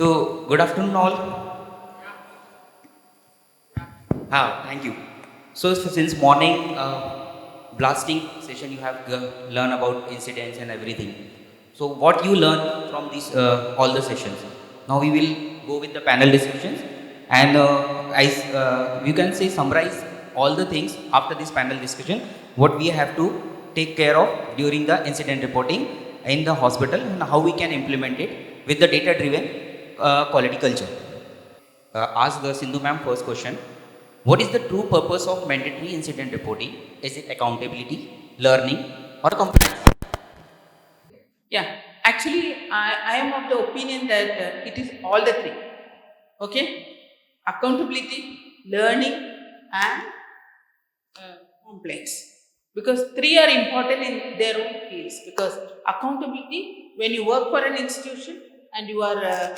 So, good afternoon, all. Thank you. So, since morning blasting session, you have learned about incidents and everything. So, what you learn from these all the sessions? Now we will go with the panel discussions, and you can say summarize all the things after this panel discussion. What we have to take care of during the incident reporting in the hospital, and how we can implement it with the data-driven quality culture. Ask the Sindhu ma'am first question. What is the true purpose of mandatory incident reporting? Is it accountability, learning, or compliance? Yeah, actually, I am of the opinion that it is all the three. Okay, accountability, learning, and complaints. Because three are important in their own fields. Because accountability, when you work for an institution and you are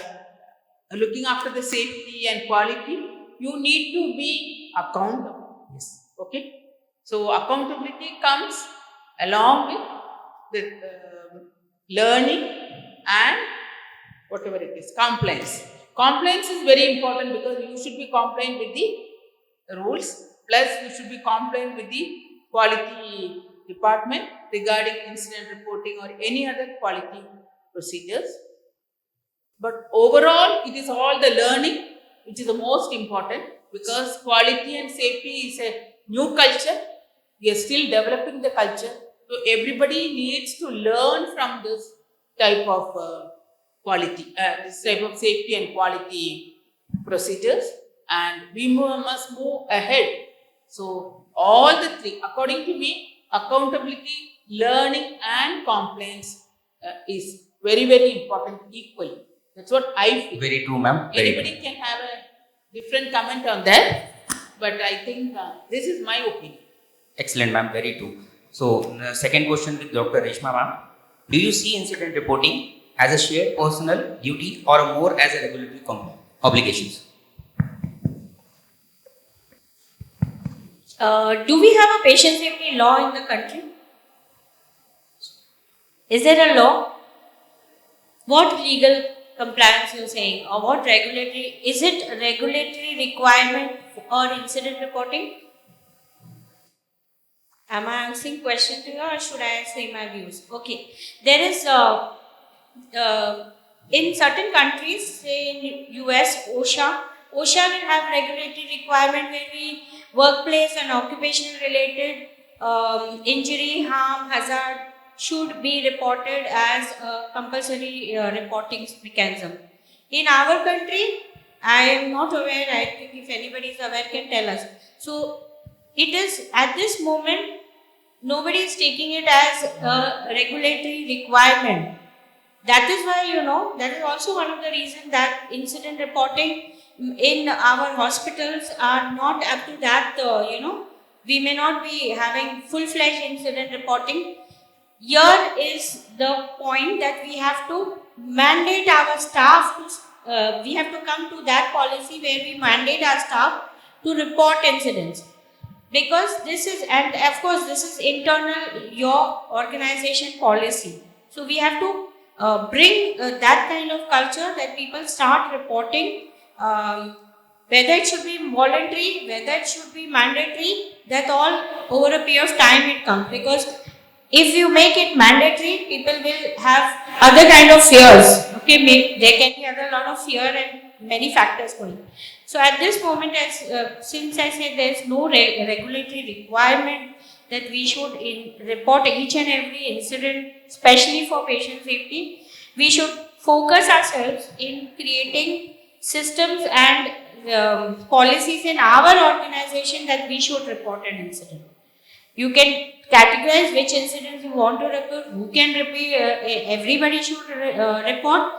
looking after the safety and quality, you need to be accountable. Yes. Okay. So accountability comes along with the learning and whatever it is, compliance. Compliance is very important because you should be compliant with the rules, plus you should be compliant with the quality department regarding incident reporting or any other quality procedures. But overall, it is all the learning which is the most important, because quality and safety is a new culture. We are still developing the culture. So everybody needs to learn from this type of this type of safety and quality procedures, and we must move ahead. So all the three, according to me, accountability, learning, and compliance is very, very important equally. That's what I feel. Very true, ma'am. Very Anybody true. can have a different comment on that, but I think this is my opinion. Excellent, ma'am. Very true. So, second question with Dr. Reshma, ma'am. Do you see incident reporting as a shared personal duty or more as a regulatory obligations? Do we have a patient safety law in the country? Is there a law? What legal compliance you're saying, or what regulatory, is it a regulatory requirement or incident reporting? Am I answering question to you, or should I say my views? Okay, there is in certain countries, say in US, OSHA will have regulatory requirement where we workplace and occupational related injury, harm, hazard should be reported as a compulsory reporting mechanism. In our country, I am not aware. I think if anybody is aware, can tell us. So it is at this moment nobody is taking it as a regulatory requirement. That is why, that is also one of the reasons that incident reporting in our hospitals are not up to that, we may not be having full-fledged incident reporting. Here is the point that we have to mandate our staff to, we have to come to that policy where we mandate our staff to report incidents. Because this is, and of course, this is internal, your organization policy. So we have to bring that kind of culture that people start reporting, whether it should be voluntary, whether it should be mandatory, that all over a period of time it comes. Because if you make it mandatory, people will have other kind of fears. Okay, there can be other lot of fear and many factors going. So at this moment, since I said there is no regulatory requirement that we should report each and every incident, especially for patient safety, we should focus ourselves in creating systems and policies in our organization that we should report an incident. You can categorize which incidents you want to report, who can repeat, everybody should report,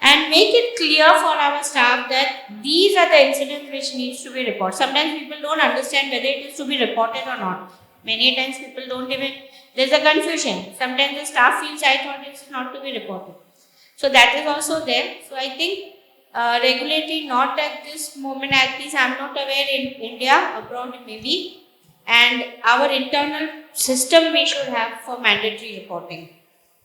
and make it clear for our staff that these are the incidents which needs to be reported. Sometimes people don't understand whether it is to be reported or not. Many times people don't even, there's a confusion. Sometimes the staff feels, I thought it's not to be reported. So that is also there. So I think regulatory not at this moment, at least I'm not aware in India, abroad maybe, and our internal system we should have for mandatory reporting.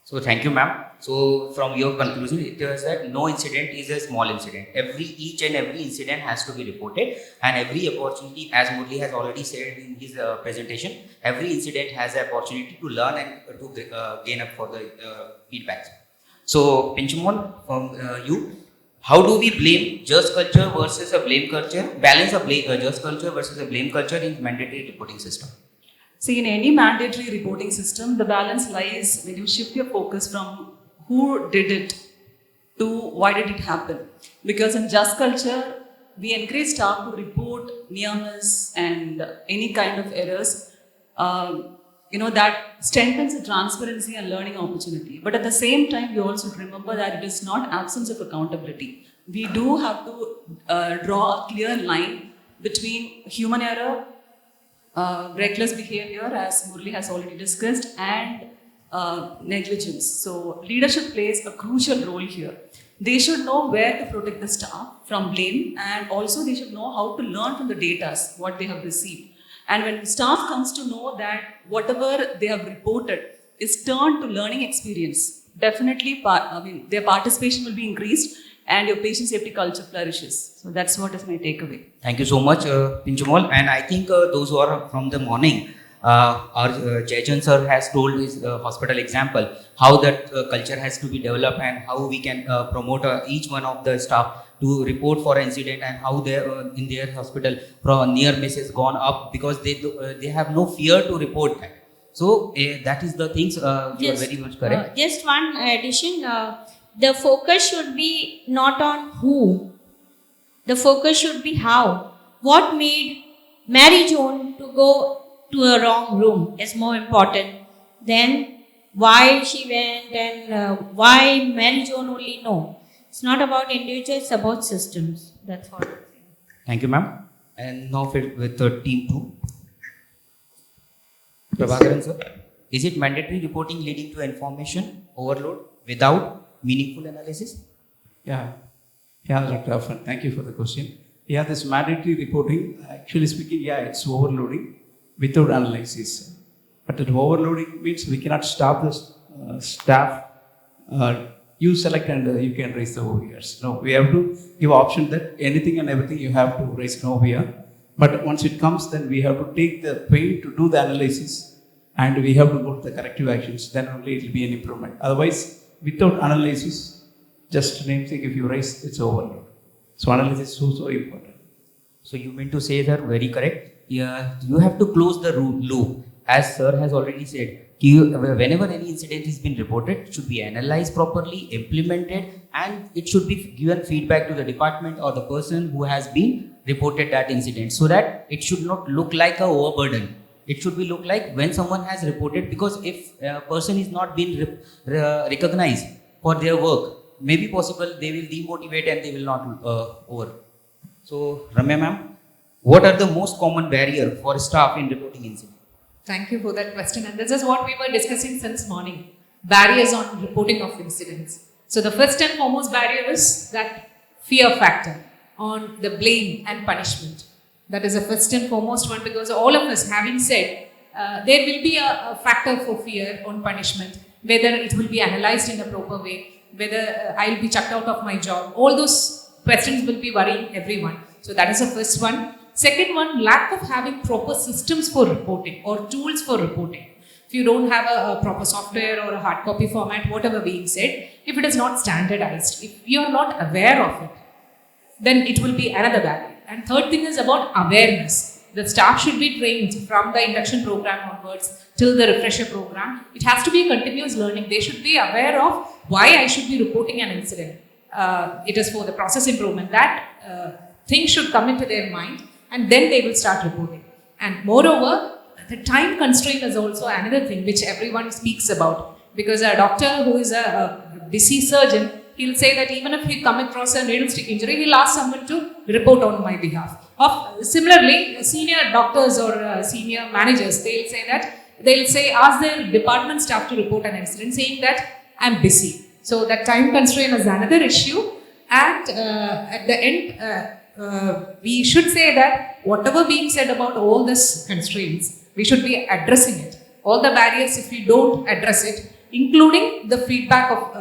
So thank you, ma'am. So from your conclusion, it was that no incident is a small incident. Each and every incident has to be reported, and every opportunity, as Murli has already said in his presentation, every incident has an opportunity to learn and to gain up for the feedbacks. So Pinchumon, from you, how do we blame just culture versus a blame culture? Balance a just culture versus a blame culture in mandatory reporting system. See, in any mandatory reporting system, the balance lies when you shift your focus from who did it to why did it happen. Because in just culture, we encourage staff to report near miss and any kind of errors. That strengthens the transparency and learning opportunity. But at the same time, we also remember that it is not absence of accountability. We do have to draw a clear line between human error, reckless behavior, as Murli has already discussed, and negligence. So leadership plays a crucial role here. They should know where to protect the staff from blame, and also they should know how to learn from the data, what they have received. And when staff comes to know that whatever they have reported is turned to learning experience, definitely their participation will be increased and your patient safety culture flourishes. So that's what is my takeaway. Thank you so much, Pinchumol. And I think those who are from the morning, our Jaychan sir has told his hospital example, how that culture has to be developed and how we can promote each one of the staff to report for an incident, and how they in their hospital near miss has gone up because they have no fear to report that. So that is the things you are very much correct. Just one addition. The focus should be not on who. The focus should be how. What made Mary Joan to go to a wrong room is more important than why she went and why Mary Joan only. No. It's not about individuals, it's about systems. That's all. Thank you, ma'am. And now with team 2. Prabhakaran sir, is it mandatory reporting leading to information overload without meaningful analysis? Yeah, Dr. Affan, thank you for the question. Yeah, this mandatory reporting, actually speaking, it's overloading without analysis. But that overloading means we cannot stop the staff. You select and you can raise the OVRs. No, we have to give option that anything and everything you have to raise an OVR. But once it comes, then we have to take the pain to do the analysis and we have to go to the corrective actions. Then only it will be an improvement. Otherwise, without analysis, just name thing, if you raise, it's overload. So analysis is so important. So you mean to say that very correct. Yeah, you have to close the loop, as sir has already said. Whenever any incident has been reported, it should be analyzed properly, implemented, and it should be given feedback to the department or the person who has been reported that incident, so that it should not look like a overburden. It should be look like when someone has reported, because if a person is not being recognized for their work, maybe possible they will demotivate and they will not over. So Ramya ma'am, what are the most common barrier for staff in reporting incident? Thank you for that question. And this is what we were discussing since morning. Barriers on reporting of incidents. So the first and foremost barrier is that fear factor on the blame and punishment. That is the first and foremost one, because all of us, having said, there will be a factor for fear on punishment, whether it will be analyzed in a proper way, whether I will be chucked out of my job. All those questions will be worrying everyone. So that is the first one. Second one, lack of having proper systems for reporting or tools for reporting. If you don't have a proper software or a hard copy format, whatever being said, if it is not standardized, if you are not aware of it, then it will be another barrier. And third thing is about awareness. The staff should be trained from the induction program onwards till the refresher program. It has to be a continuous learning. They should be aware of why I should be reporting an incident. It is for the process improvement. That thing should come into their mind, and then they will start reporting. And moreover, the time constraint is also another thing which everyone speaks about. Because a doctor who is a busy surgeon, he'll say that even if he come across a needle stick injury, he'll ask someone to report on my behalf. Similarly, senior doctors or senior managers, they'll say ask their department staff to report an incident, saying that I'm busy. So that time constraint is another issue. And at the end, we should say that whatever being said about all these constraints, we should be addressing it. All the barriers, if we don't address it, including the feedback of,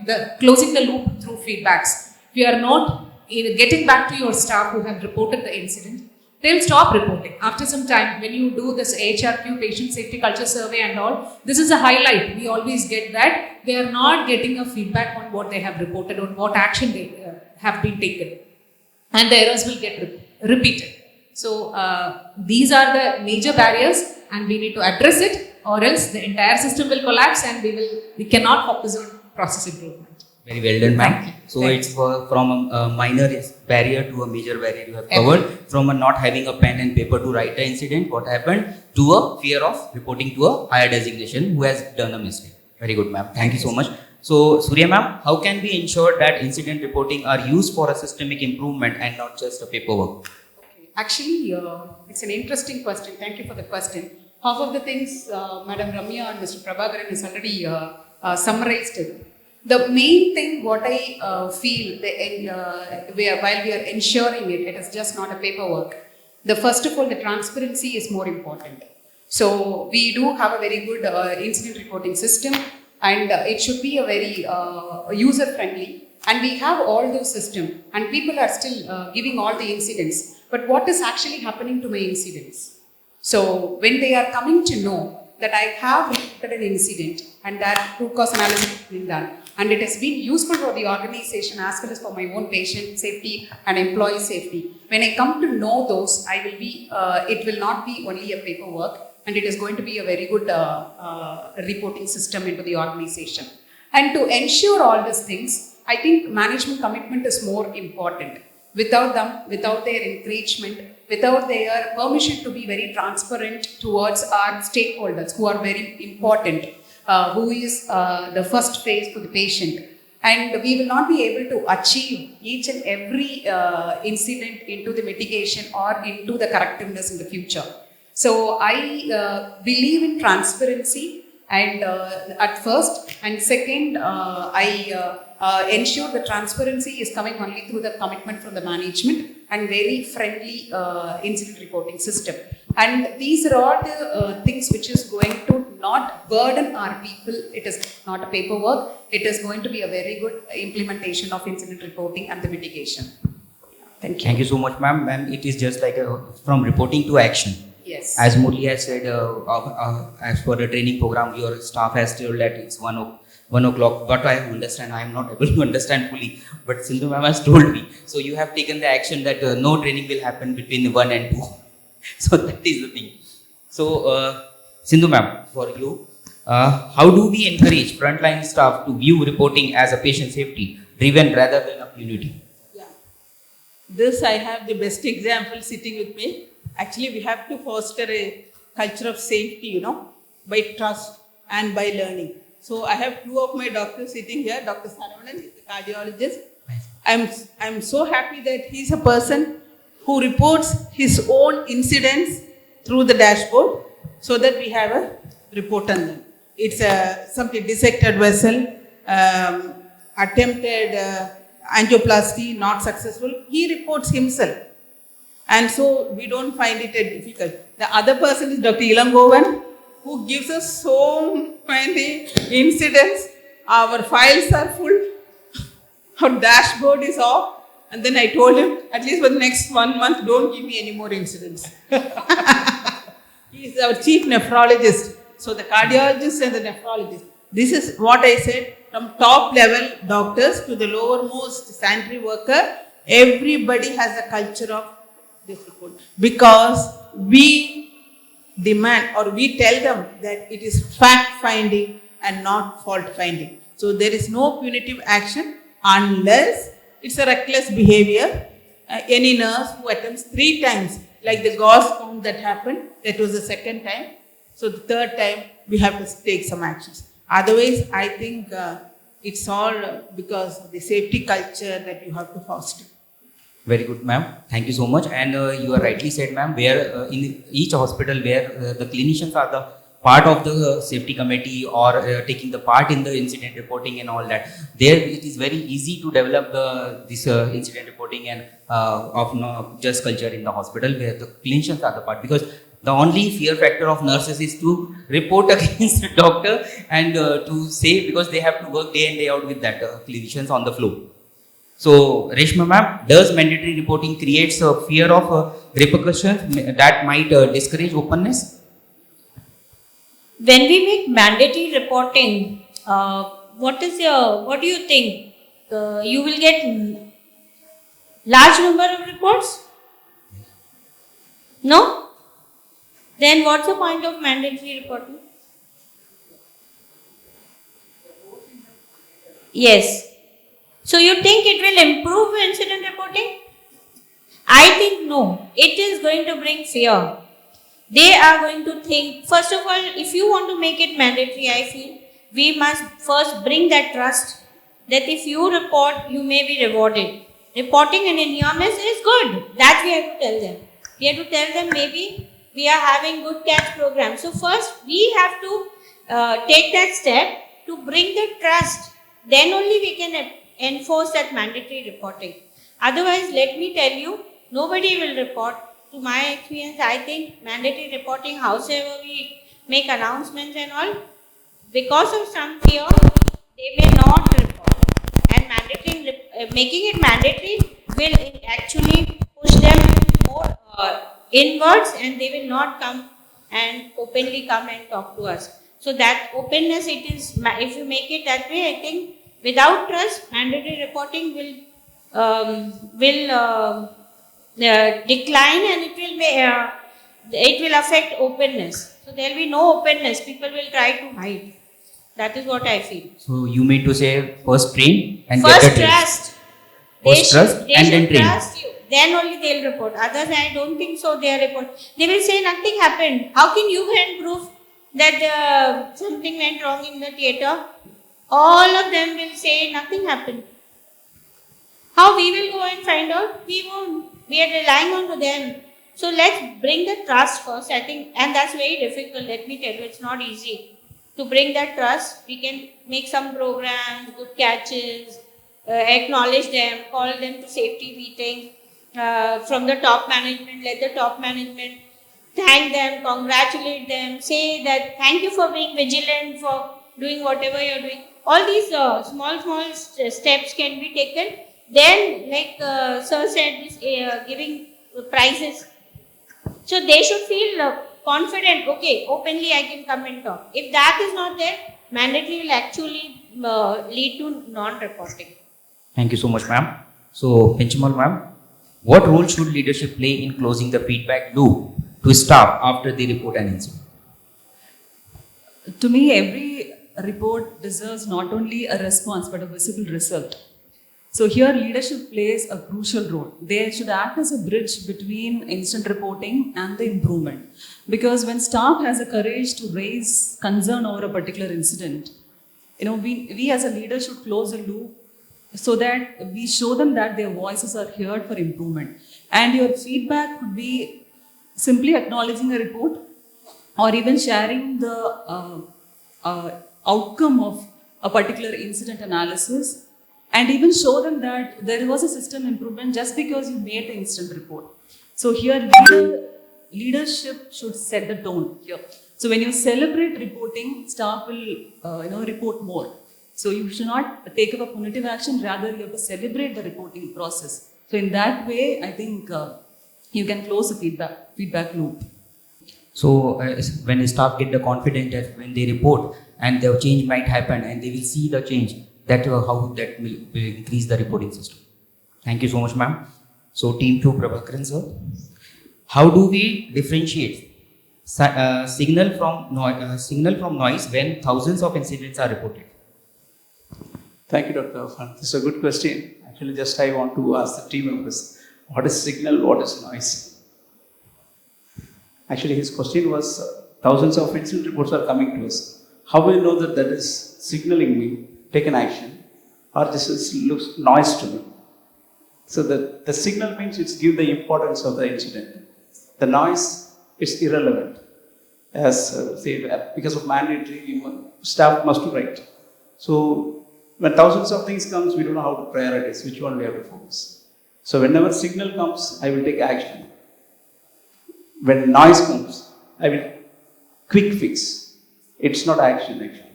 the closing the loop through feedbacks. If you are not getting back to your staff who have reported the incident, they'll stop reporting. After some time, when you do this HRQ, patient safety culture survey and all, this is a highlight. We always get that they are not getting a feedback on what they have reported, on what action they have been taken. And the errors will get repeated. So these are the major barriers, and we need to address it, or else the entire system will collapse and we cannot focus on process improvement. Very well done, Thank you. ma'am. So Thank it's from a minor barrier to a major barrier you have covered. From a not having a pen and paper to write the incident, what happened, to a fear of reporting to a higher designation who has done a mistake. Very good, ma'am. Thank you so much. So, Surya ma'am, how can we ensure that incident reporting are used for a systemic improvement and not just a paperwork? Actually, it's an interesting question. Thank you for the question. Half of the things Madam Ramya and Mr. Prabhakaran has already summarized it. The main thing what I feel while we are ensuring it is just not a paperwork. First of all, the transparency is more important. So we do have a very good incident reporting system, and it should be a very user friendly. And we have all those systems, and people are still giving all the incidents. But what is actually happening to my incidents? So when they are coming to know that I have reported an incident and that root cause analysis has been done, and it has been useful for the organization as well as for my own patient safety and employee safety. When I come to know those, I will be. It will not be only a paperwork, and it is going to be a very good reporting system into the organization. And to ensure all these things, I think management commitment is more important. Without them, without their encouragement, without their permission to be very transparent towards our stakeholders who are very important, who is the first phase for the patient. And we will not be able to achieve each and every incident into the mitigation or into the correctiveness in the future. So I believe in transparency, and at first, and second, I ensure the transparency is coming only through the commitment from the management and very friendly incident reporting system. And these are all the things which is going to not burden our people. It is not a paperwork. It is going to be a very good implementation of incident reporting and the mitigation. Thank you. Thank you so much, ma'am. Ma'am, it is just like from reporting to action. Yes. As Murli has said, as per the training program, your staff has told that it's 1 o'clock. But I understand, I am not able to understand fully. But Sindhu ma'am has told me. So you have taken the action that no training will happen between 1 and 2. So that is the thing. So Sindhu ma'am, for you, how do we encourage frontline staff to view reporting as a patient safety driven rather than a punitive? Yeah. This I have the best example sitting with me. Actually, we have to foster a culture of safety, by trust and by learning. So I have two of my doctors sitting here. Dr. Saravanan is a cardiologist. I'm so happy that he's a person who reports his own incidents through the dashboard so that we have a report on them. It's something dissected vessel, attempted angioplasty, not successful. He reports himself. And so we don't find it difficult. The other person is Dr. Ilangovan, who gives us so many incidents. Our files are full. Our dashboard is off. And then I told him, at least for the next 1 month, don't give me any more incidents. He is our chief nephrologist. So the cardiologist and the nephrologist. This is what I said, from top level doctors to the lowermost sanitary worker, everybody has a culture of this report, because we demand or we tell them that it is fact finding and not fault finding. So there is no punitive action unless it's a reckless behavior. Any nurse who attempts 3 times, like the gauze count that happened, that was the second time. So the third time we have to take some actions. Otherwise, I think it's all because of the safety culture that you have to foster. Very good, ma'am. Thank you so much. And you are rightly said, ma'am, where in each hospital where the clinicians are the part of the safety committee or taking the part in the incident reporting and all that, there it is very easy to develop this incident reporting and of just culture in the hospital where the clinicians are the part, because The only fear factor of nurses is to report against the doctor and to say, because they have to work day in day out with that clinicians on the floor. So, Reshma ma'am, does mandatory reporting creates a fear of repercussions that might discourage openness? When we make mandatory reporting, what do you think? You will get large number of reports? No? Then what's the point of mandatory reporting? Yes. So you think it will improve incident reporting? I think no. It is going to bring fear. They are going to think, first of all, if you want to make it mandatory, I feel we must first bring that trust that if you report, you may be rewarded. Reporting an enormous is good. That we have to tell them. We have to tell them maybe we are having good catch program. So first we have to take that step to bring the trust. Then only we can enforce that mandatory reporting. Otherwise, let me tell you, nobody will report. To my experience, I think mandatory reporting, howsoever we make announcements and all, because of some fear, they may not report. And making it mandatory will actually push them more inwards, and they will not come and openly come and talk to us. So that openness, it is, if you make it that way, I think without trust, mandatory reporting will decline, and it will affect openness. So there will be no openness. People will try to hide. That is what I feel. So you mean to say first train and First get the train. trust. First trust They and should then train. trust you. Then only they'll report. Others, I don't think so. They report. They will say nothing happened. How can you prove that something went wrong in the theatre? All of them will say nothing happened. How we will go and find out? We won't. We are relying on to them. So let's bring the trust first, I think, and that's very difficult. Let me tell you, it's not easy to bring that trust. We can make some programs, good catches, acknowledge them, call them to safety meeting from the top management. Let the top management thank them, congratulate them, say that thank you for being vigilant, for doing whatever you're doing. All these small steps can be taken. Then, like Sir said, this, giving prizes. So they should feel confident, okay, openly I can come and talk. If that is not there, mandatory will actually lead to non-reporting. Thank you so much, ma'am. So, Pinchamal ma'am, what role should leadership play in closing the feedback loop to staff after they report an incident? To me, every report deserves not only a response but a visible result. So here leadership plays a crucial role. They should act as a bridge between instant reporting and the improvement. Because when staff has the courage to raise concern over a particular incident, we as a leader should close the loop so that we show them that their voices are heard for improvement. And your feedback could be simply acknowledging a report or even sharing the outcome of a particular incident analysis, and even show them that there was a system improvement just because you made the instant report. So here leadership should set the tone here. So when you celebrate reporting, staff will report more. So you should not take up a punitive action, rather you have to celebrate the reporting process. So in that way, I think you can close the feedback loop. So when staff get the confidence that when they report and the change might happen and they will see the change, that how that will increase the reporting system. Thank you so much, ma'am. So team 2, Prabhakaran sir, how do we differentiate signal from noise when thousands of incidents are reported? Thank you, Dr. Afan. This is a good question. Actually, just I want to ask the team members, what is signal, what is noise? Actually, his question was, thousands of incident reports are coming to us. How will we know that is signaling me, take an action, or this looks noise to me? So the signal means it's give the importance of the incident. The noise is irrelevant. As because of mandatory, staff must write. So when thousands of things comes, we don't know how to prioritize, which one we have to focus. So whenever signal comes, I will take action. When noise comes, I will quick fix. It's not action actually.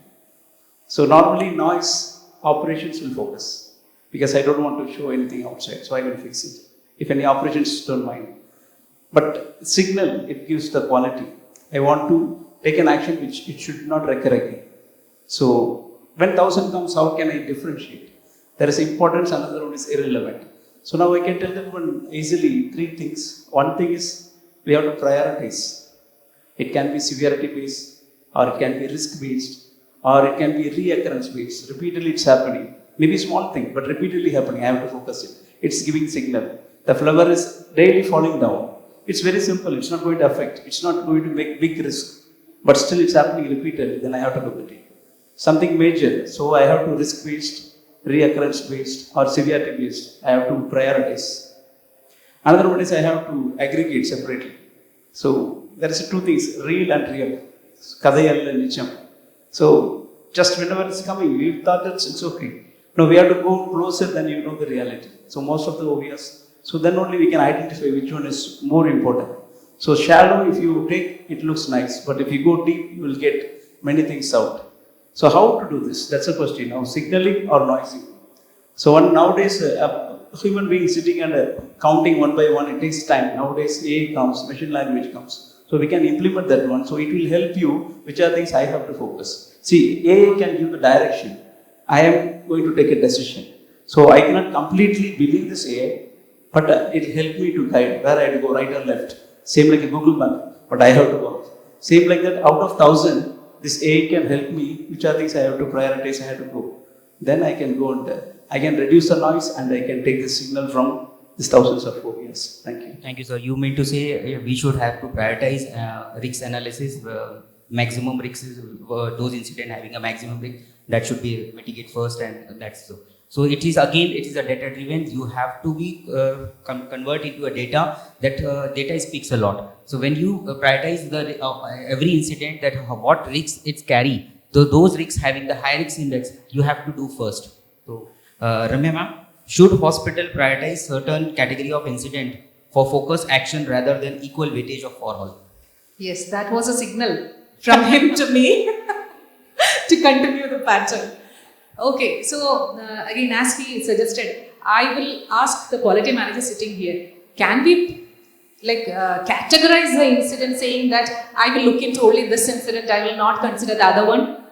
So normally noise operations will focus because I don't want to show anything outside, so I will fix it. If any operations don't mind. But signal, it gives the quality. I want to take an action which it should not recur again. So when 1000 comes, how can I differentiate? There is importance, another one is irrelevant. So now I can tell them one easily three things. One thing is we have to prioritize. It can be severity based, or it can be risk based, or it can be reoccurrence based. Repeatedly it's happening. Maybe small thing, but repeatedly happening. I have to focus it. It's giving signal. The flower is daily falling down. It's very simple. It's not going to affect. It's not going to make big risk. But still it's happening repeatedly. Then I have to look at it. Something major. So I have to risk based, reoccurrence based, or severity based. I have to prioritize. Another one is I have to aggregate separately. So there is two things, real and real. Kadayal and nicham. So just whenever it's coming, we thought it's okay. No, we have to go closer than you know the reality. So most of the OVS. So then only we can identify which one is more important. So shallow, if you take, it looks nice. But if you go deep, you will get many things out. So how to do this? That's a question. Now signaling or noising. So nowadays, a human being sitting and counting one by one, it takes time. Nowadays, AI comes, machine language comes. So we can implement that one. So it will help you, which are things I have to focus. See, AI can give the direction. I am going to take a decision. So I cannot completely believe this AI, but it helped me to guide where I have to go, right or left. Same like a Google map, but I have to go. Same like that, out of 1000, this AI can help me, which are things I have to prioritize, I have to go. Then I can go and I can reduce the noise and I can take the signal from these thousands of phobias. Thank you. Thank you, sir. You mean to say we should have to prioritize risk analysis, maximum risks is those incidents having a maximum risk that should be mitigate first, and that's so. So it is again, it is a data driven. You have to be convert into a data that data speaks a lot. So when you prioritize the every incident that what risks it's carry, those risks having the high risk index, you have to do first. So Ramya ma'am, should hospital prioritize certain category of incident for focus action rather than equal weightage of for all? Yes, that was a signal from him to me to continue the pattern. Okay, so again, as he suggested, I will ask the quality manager sitting here, can we categorize the incident saying that I will look into only this incident, I will not consider the other one?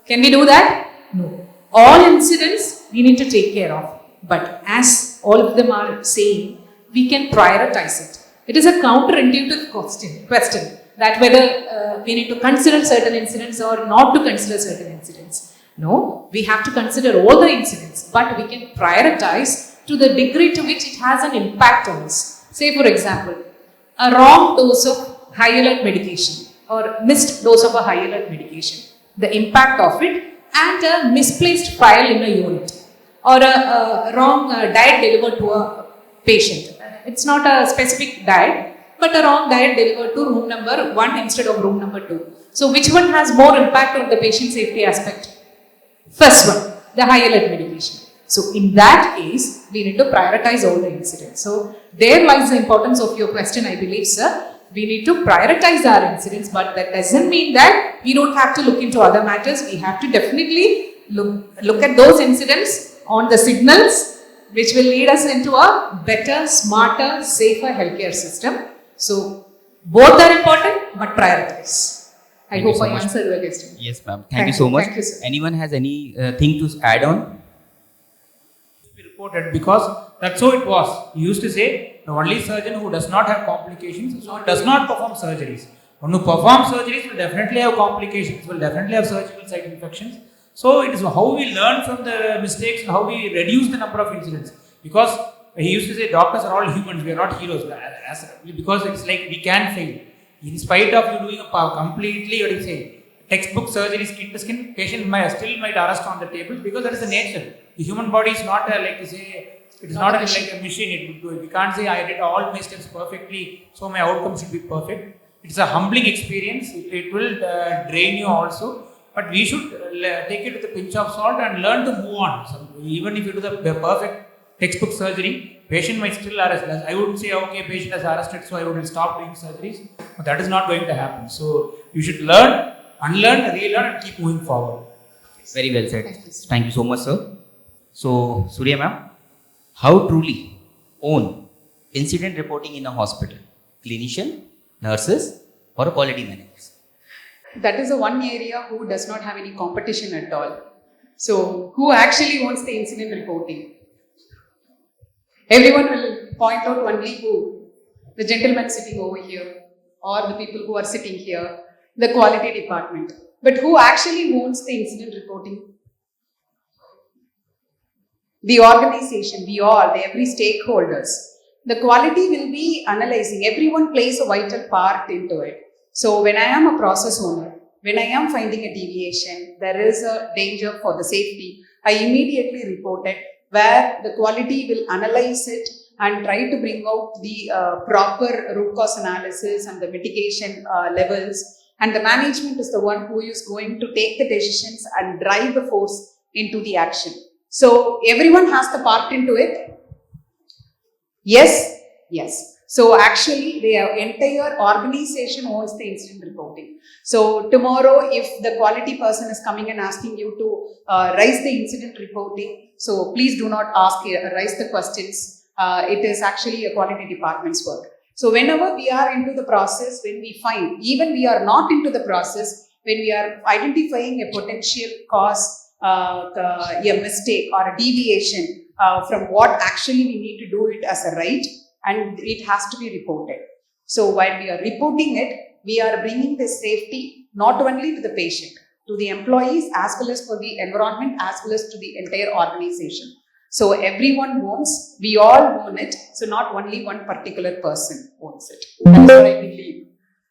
Can we do that? No. All incidents we need to take care of, but as all of them are saying, we can prioritize it. It is a counterintuitive question that whether we need to consider certain incidents or not to consider certain incidents. No, we have to consider all the incidents, but we can prioritize to the degree to which it has an impact on us. Say for example, a wrong dose of high alert medication or missed dose of a high alert medication, the impact of it, and a misplaced file in a unit, or a wrong diet delivered to a patient. It's not a specific diet, but a wrong diet delivered to room number 1 instead of room number 2. So which one has more impact on the patient safety aspect? First one, the high alert medication. So in that case, we need to prioritize all the incidents. So there lies the importance of your question, I believe, sir. We need to prioritize our incidents, but that doesn't mean that we don't have to look into other matters. We have to definitely look at those incidents on the signals which will lead us into a better, smarter, safer healthcare system. So both are important, but prioritize. I hope I answered your question. Yes, ma'am. Thank you so much. Thank you, sir. Anyone has any thing to add on? Be reported because that's how it was. He used to say the only surgeon who does not have complications does not perform surgeries. One who performs surgeries will definitely have complications, will definitely have surgical site infections. So it is how we learn from the mistakes and how we reduce the number of incidents. Because he used to say doctors are all humans, we are not heroes. Because it's like we can fail. In spite of you doing a completely, what do you say, textbook surgery, skin to skin, patient still might arrest on the table because that is the nature. The human body is not like to say, it is not like a machine. It would do it. We can't say I did all my steps perfectly, so my outcome should be perfect. It's a humbling experience. It will drain you also. But we should take it with a pinch of salt and learn to move on. So even if you do the perfect textbook surgery, patient might still arrest. I wouldn't say, okay, patient has arrested, so I would stop doing surgeries. But that is not going to happen. So you should learn, unlearn, relearn, and keep moving forward. Very well said. Thank you so much, sir. So, Surya ma'am, how truly own incident reporting in a hospital? Clinician, nurses, or quality managers? That is the one area who does not have any competition at all. So, who actually owns the incident reporting? Everyone will point out only who? The gentleman sitting over here, or the people who are sitting here, the quality department. But who actually owns the incident reporting? The organization, we all, every stakeholders. The quality will be analyzing. Everyone plays a vital part into it. So when I am a process owner, when I am finding a deviation, there is a danger for the safety, I immediately report it, where the quality will analyze it and try to bring out the proper root cause analysis and the mitigation levels. And the management is the one who is going to take the decisions and drive the force into the action. So everyone has the part into it. Yes, yes. So actually the entire organization owns the incident reporting. So tomorrow if the quality person is coming and asking you to raise the incident reporting, so please do not raise the questions. It is actually a quality department's work. So whenever we are into the process, when we find, even we are not into the process, when we are identifying a potential cause, a mistake or a deviation from what actually we need to do it as a right, and it has to be reported. So while we are reporting it, we are bringing the safety not only to the patient, to the employees, as well as for the environment, as well as to the entire organization. So everyone owns, we all own it. So not only one particular person owns it. That is what I believe.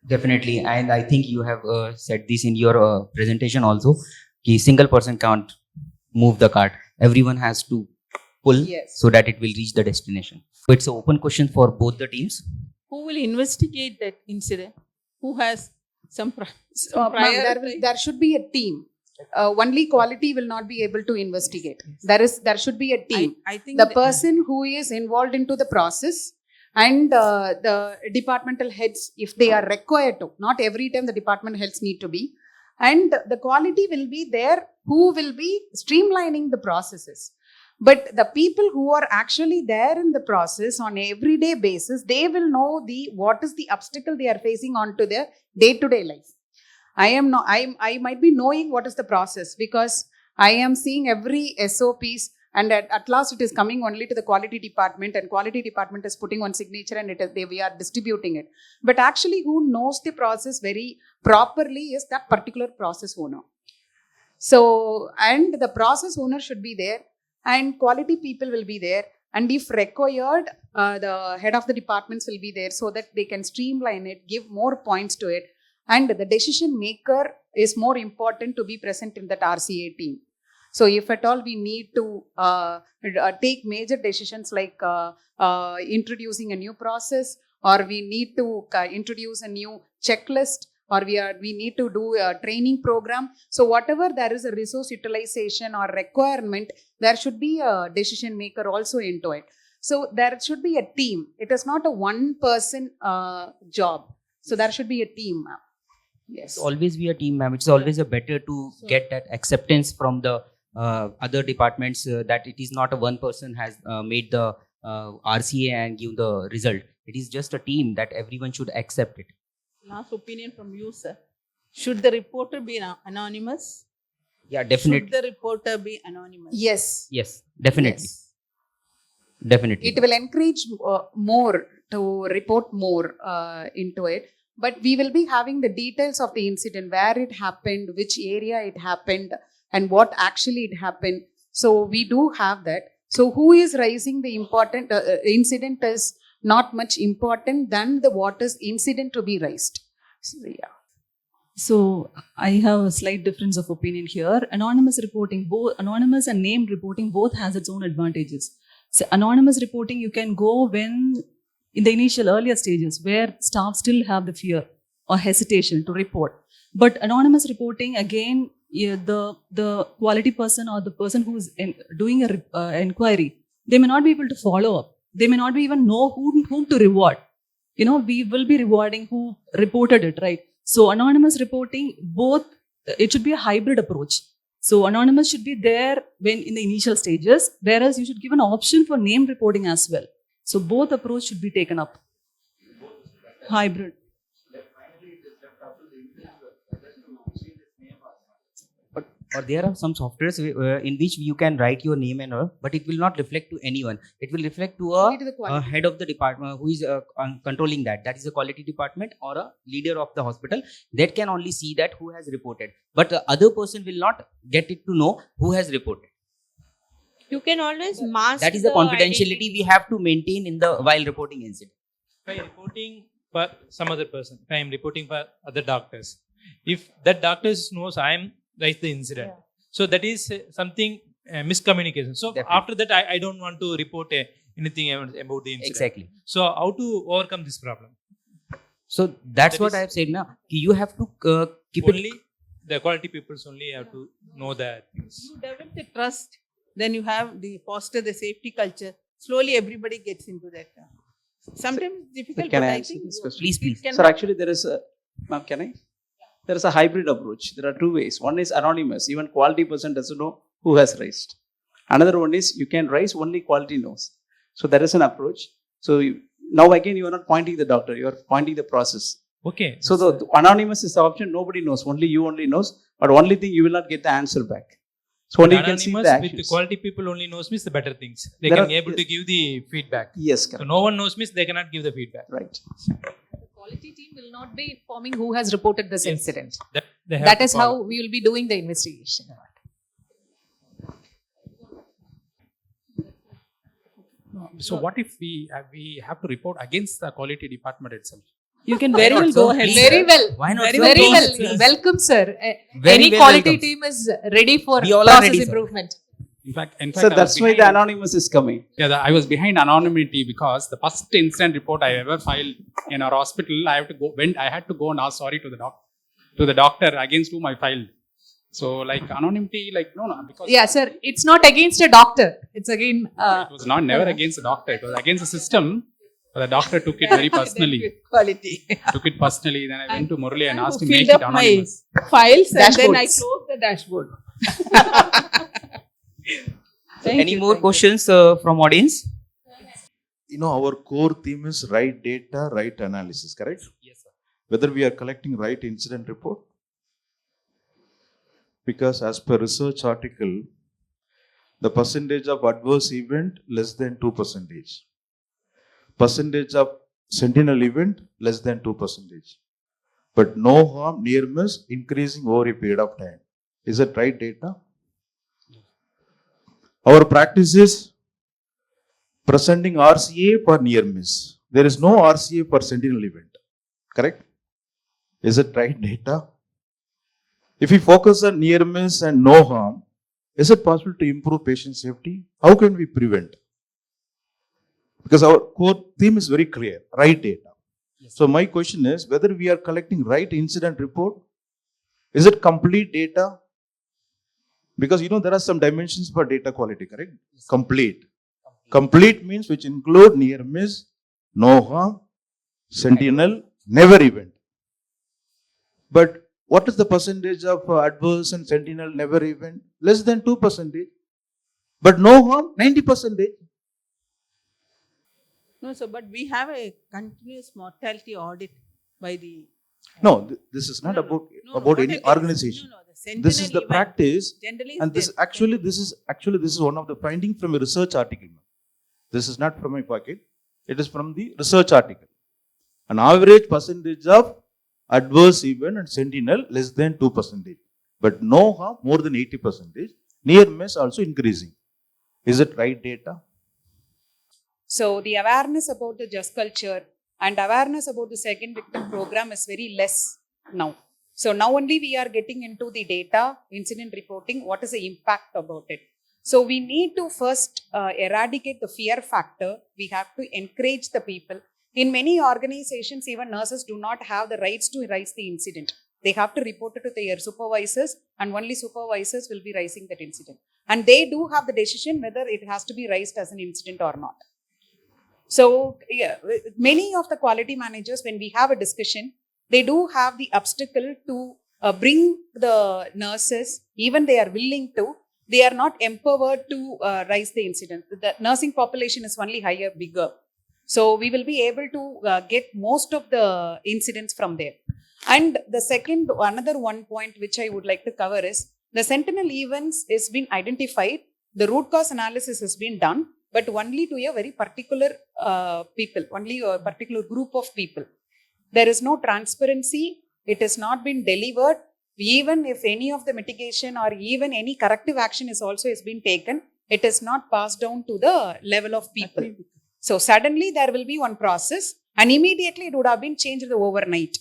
Definitely, and I think you have said this in your presentation also. A single person can't move the cart. Everyone has to pull so that it will reach the destination. So it's an open question for both the teams. Who will investigate that incident? Who has some prior? There should be a team. Only quality will not be able to investigate. There should be a team. I think the person who is involved into the process and the departmental heads, if they are required to, not every time the department heads need to be, and the quality will be there who will be streamlining the processes. But the people who are actually there in the process on an everyday basis, they will know what is the obstacle they are facing onto their day-to-day life. I might be knowing what is the process because I am seeing every SOPs, and at last it is coming only to the quality department, and quality department is putting one signature and we are distributing it. But actually who knows the process very properly is that particular process owner. So, and the process owner should be there and quality people will be there. And if required, the head of the departments will be there so that they can streamline it, give more points to it. And the decision maker is more important to be present in that RCA team. So if at all we need to take major decisions like introducing a new process, or we need to introduce a new checklist, or we need to do a training program. So whatever there is a resource utilization or requirement, there should be a decision maker also into it. So there should be a team. It is not a one person job. So there should be a team. Yes. It's always be a team, ma'am. It's always better to get that acceptance from the other departments that it is not a one person has made the RCA and give the result. It is just a team that everyone should accept it. Last opinion from you, sir. Should the reporter be anonymous? Yeah, definitely. Should the reporter be anonymous? Yes. Yes, definitely. Yes. Definitely. It will encourage more to report more into it. But we will be having the details of the incident, where it happened, which area it happened, and what actually it happened. So we do have that. So who is raising the important incident is not much important than the what is incident to be raised. So, yeah. So I have a slight difference of opinion here. Anonymous reporting, both anonymous and named reporting, both has its own advantages. So anonymous reporting, you can go when in the initial earlier stages where staff still have the fear or hesitation to report. But anonymous reporting, again, the quality person or the person who is doing an inquiry, they may not be able to follow up. they may not be even know whom to reward. We will be rewarding who reported it, right? So anonymous reporting, both, it should be a hybrid approach. So anonymous should be there when in the initial stages, whereas you should give an option for name reporting as well. So both approach should be taken up. Hybrid. Or there are some softwares in which you can write your name and all, but it will not reflect to anyone. It will reflect to Only to the a quality. head of the department who is controlling that. That is a quality department or a leader of the hospital that can only see that who has reported. But the other person will not get it to know who has reported. You can always mask. That is the confidentiality we have to maintain in the while reporting incident. If I am reporting for some other person, if I am reporting for other doctors, if that doctor knows I am raised the incident, so that is something miscommunication. So Definitely. after that, I don't want to report anything about the incident. Exactly. So how to overcome this problem? So that's That what is- I have said now. You have to keep Only it. the quality peoples only have to know that things. You develop the trust, then you have the foster the safety culture. Slowly, everybody gets into that. Sometimes it's difficult, can but I I answer think this question? Please, please. it can Sir, actually, there is a, ma'am, can I? There is a hybrid approach. There are two ways. One is anonymous. Even quality person doesn't know who has raised. Another one is you can raise, only quality knows. So there is an approach. So now again, you are not pointing the doctor. You are pointing the process. Okay. So the anonymous is the option. Nobody knows. Only you only knows. But only thing, you will not get the answer back. So only you can see the Anonymous with the actions. quality people only knows means the better things. They There can are- able to give the feedback. Yes, So correct. no one knows means they cannot give the feedback. Right. The quality team will not be informing who has reported this Yes. incident. They have That to is follow. how we will be doing the investigation. So what if we have to report against the quality department itself? You can Why very not, well sir? go ahead. Please. Very well. Why not? Very sir? well. Very Please, well. please. Welcome, sir. Very Any well quality welcome. team is ready for We all are process ready, sir. improvement. In fact, So I was that's why the behind- anonymous is coming. Yeah, I was behind anonymity because the first incident report I ever filed in our hospital, I had to go and ask sorry to the doctor against whom I filed. So like anonymity, like no, because Yeah, sir. It's not against a doctor. It's again. it was not never against the doctor. It was against the system. But the doctor took it very personally. quality. Took it personally. Then I went to Murali and asked him Filled make it up my anonymous. files and then I Dashboards. closed the dashboard. Any more questions from audience? Our core theme is right data, right analysis, correct? Yes, sir. Whether we are collecting right incident report. Because as per research article, the percentage of adverse event less than 2%. Percentage of sentinel event less than 2%. But no harm, near miss increasing over a period of time. Is that right data? Our practice is presenting RCA per near miss. There is no RCA per sentinel event. Correct? Is it right data? If we focus on near miss and no harm, is it possible to improve patient safety? How can we prevent? Because our core theme is very clear, right data. So my question is whether we are collecting right incident report, is it complete data? Because there are some dimensions for data quality, correct? Complete. Complete means which include near miss, no harm, sentinel, never event. But what is the percentage of adverse and sentinel never event? Less than 2%. But no harm, 90%. No, so but we have a continuous mortality audit by the. No, this is not about what any it is. organization. No, the sentinel This is the event practice, generally and this is one of the finding from a research article. This is not from my pocket. It is from the research article. An average percentage of adverse event and sentinel less than 2%. But no harm more than 80%. Near miss also increasing. Is it right data? So the awareness about the just culture and awareness about the second victim program is very less now. So now only we are getting into the data, incident reporting, what is the impact about it. So we need to first eradicate the fear factor. We have to encourage the people. In many organizations, even nurses do not have the rights to raise the incident. They have to report it to their supervisors, and only supervisors will be raising that incident. And they do have the decision whether it has to be raised as an incident or not. So yeah, many of the quality managers, when we have a discussion, they do have the obstacle to bring the nurses, even they are willing to, they are not empowered to rise the incident. The nursing population is only higher, bigger. So we will be able to get most of the incidents from there. And the second, another one point which I would like to cover is the sentinel events is been identified, the root cause analysis has been done, but only to a very particular people, only a particular group of people. There is no transparency. It has not been delivered. Even if any of the mitigation or even any corrective action is also has been taken, it is not passed down to the level of people. So suddenly there will be one process and immediately it would have been changed overnight.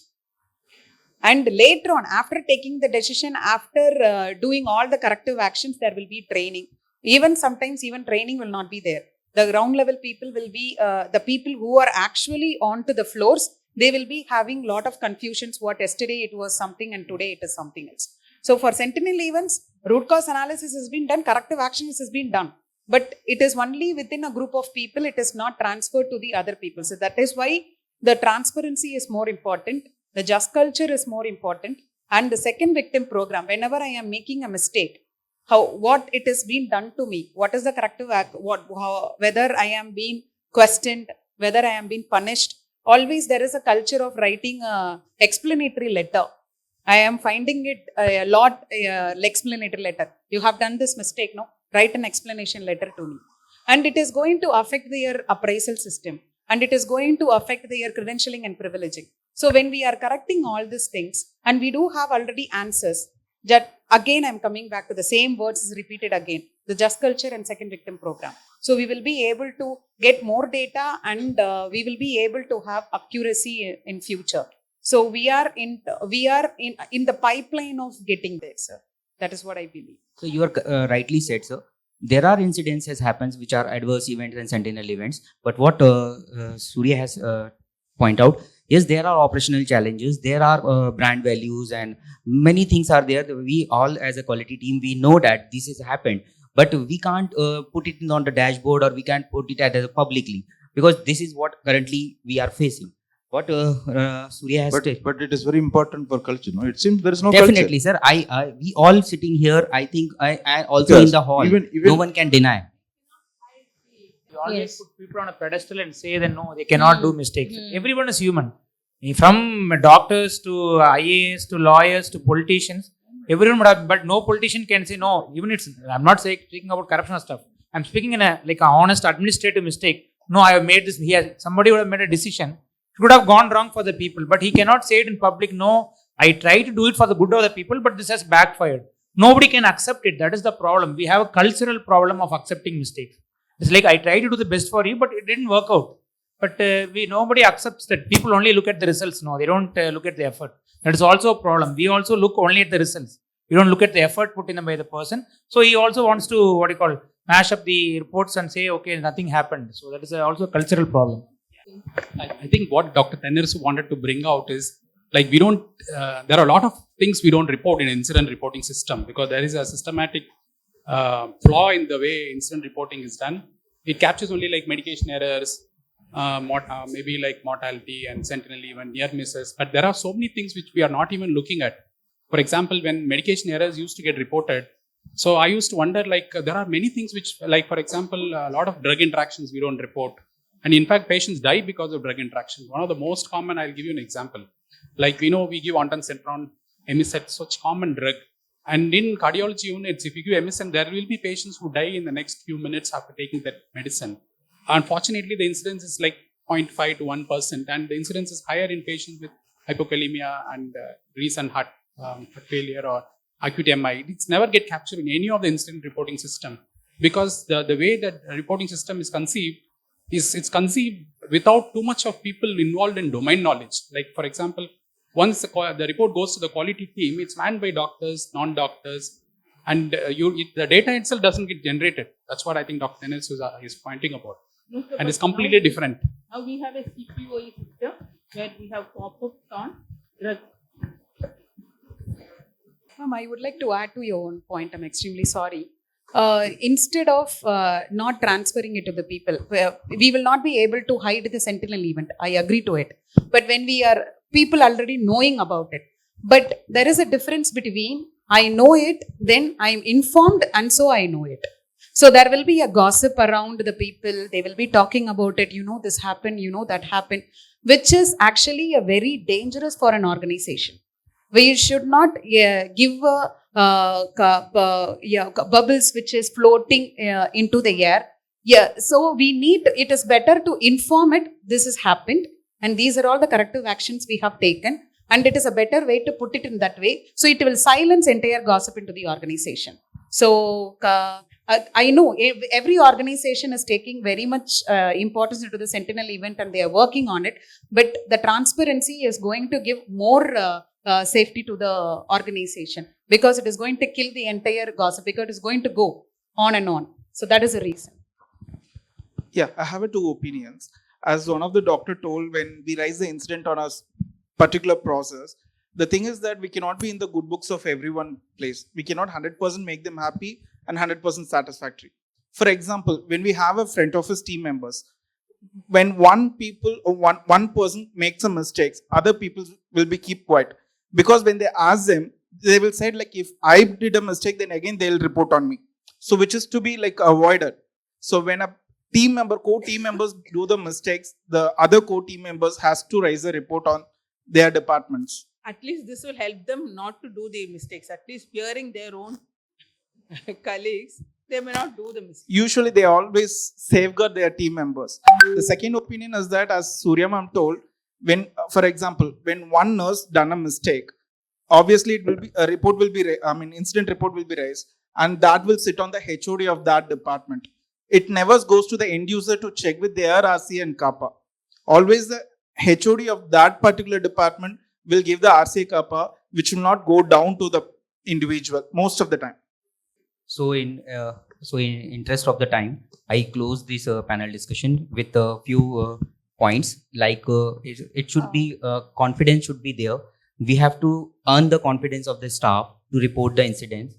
And later on, after taking the decision, after doing all the corrective actions, there will be training. Even sometimes even training will not be there. The ground level people will be, the people who are actually onto the floors, they will be having a lot of confusions. What yesterday it was something and today it is something else. So for sentinel events, root cause analysis has been done, corrective actions has been done. But it is only within a group of people, it is not transferred to the other people. So that is why the transparency is more important. The just culture is more important. And the second victim program, whenever I am making a mistake, what it has been done to me, what is the corrective act, whether I am being questioned, whether I am being punished, always there is a culture of writing a explanatory letter. I am finding it a lot, explanatory letter. You have done this mistake, no? Write an explanation letter to me. And it is going to affect their appraisal system. And it is going to affect their credentialing and privileging. So when we are correcting all these things, and we do have already answers, that again I'm coming back to the same words is repeated again, the just culture and second victim program. So we will be able to get more data and we will be able to have accuracy in future. So we are in the pipeline of getting there, sir. That is what I believe. So you are rightly said, sir. There are incidences happens which are adverse events and sentinel events. But what Surya has point out, yes, there are operational challenges, there are brand values and many things are there. We all as a quality team, we know that this has happened, but we can't put it on the dashboard or we can't put it as publicly because this is what currently we are facing. What Surya has said. But it is very important for culture, no? It seems there is no Definitely, culture. sir. We all sitting here, I think I also Yes. in the hall, Even no one can deny. You always Yes. put people on a pedestal and say that no, they cannot do mistakes. Everyone is human. From doctors to IAS to lawyers to politicians, everyone would have, but no politician can say no. Even it's, I'm not speaking about corruption or stuff. I'm speaking in a like a honest administrative mistake. No, I have made this. Somebody would have made a decision. It would have gone wrong for the people, but he cannot say it in public. No, I try to do it for the good of the people, but this has backfired. Nobody can accept it. That is the problem. We have a cultural problem of accepting mistakes. It's like I try to do the best for you, but it didn't work out. But nobody accepts that. People only look at the results. No, they don't look at the effort. That is also a problem. We also look only at the results. We don't look at the effort put in by the person. So he also wants to mash up the reports and say, okay, nothing happened. So that is also a cultural problem. I think what Dr. Tenners wanted to bring out is like we don't, there are a lot of things we don't report in incident reporting system because there is a systematic flaw in the way incident reporting is done. It captures only like medication errors, maybe like mortality and sentinel event, near misses, but there are so many things which we are not even looking at. For example, when medication errors used to get reported, so I used to wonder like there are many things which like for example, a lot of drug interactions we don't report. And in fact, patients die because of drug interactions. One of the most common, I'll give you an example. Like we know we give ondansetron, Emisset, such common drug. And in cardiology units, if you give MSM, there will be patients who die in the next few minutes after taking that medicine. Unfortunately, the incidence is like 0.5 to 1%, and the incidence is higher in patients with hypokalemia and recent heart failure or acute MI. It's never get captured in any of the incident reporting system because the way that reporting system is conceived it's conceived without too much of people involved in domain knowledge. Like for example, once the report goes to the quality team, it's manned by doctors, non-doctors, and the data itself doesn't get generated. That's what I think Dr. Tenners is pointing about. No, sir, And it's but completely now- different. Now we have a CPOE system where we have pop-ups on drug. Ma'am, I would like to add to your own point. I'm extremely sorry. instead of not transferring it to the people, we will not be able to hide the sentinel event. I agree to it. But when we are people already knowing about it, but there is a difference between I know it, then I am informed, and so I know it. So there will be a gossip around the people. They will be talking about it. You know, this happened, you know, that happened, which is actually a very dangerous for an organization. We should not give bubbles which is floating into the air. Yeah, so it is better to inform it, this has happened, and these are all the corrective actions we have taken. And it is a better way to put it in that way. So it will silence entire gossip into the organization. So I know every organization is taking very much importance into the Sentinel event, and they are working on it. But the transparency is going to give more safety to the organization, because it is going to kill the entire gossip, because it is going to go on and on. So that is the reason. Yeah, I have two opinions. As one of the doctor told, when we raise the incident on a particular process, the thing is that we cannot be in the good books of everyone place. We cannot 100% make them happy and 100% satisfactory. For example, when we have a front office team members, when one person makes some mistakes, other people will be keep quiet, because when they ask them, they will say like, if I did a mistake, then again they will report on me. So which is to be like avoided. So when a co-team members do the mistakes, the other co-team members has to raise a report on their departments. At least this will help them not to do the mistakes. At least fearing their own colleagues, they may not do the mistakes. Usually they always safeguard their team members. The second opinion is that, as Surya ma'am told, when, for example, when one nurse done a mistake, obviously it will be incident report will be raised, and that will sit on the HOD of that department. It never goes to the end user to check with their RCA and CAPA. Always the HOD of that particular department will give the RCA CAPA, which will not go down to the individual most of the time. So in interest of the time, I close this panel discussion with a few points. Like it should be confidence should be there. We have to earn the confidence of the staff to report the incidents.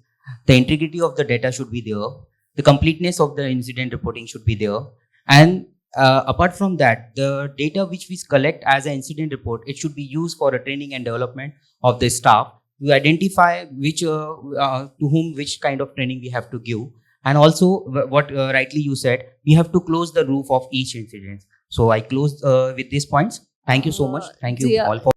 The integrity of the data should be there. The completeness of the incident reporting should be there. And apart from that, the data which we collect as an incident report, it should be used for a training and development of the staff to identify which to whom which kind of training we have to give. And also what rightly you said, we have to close the roof of each incident. So I close with these points. Thank you so much. Thank you all for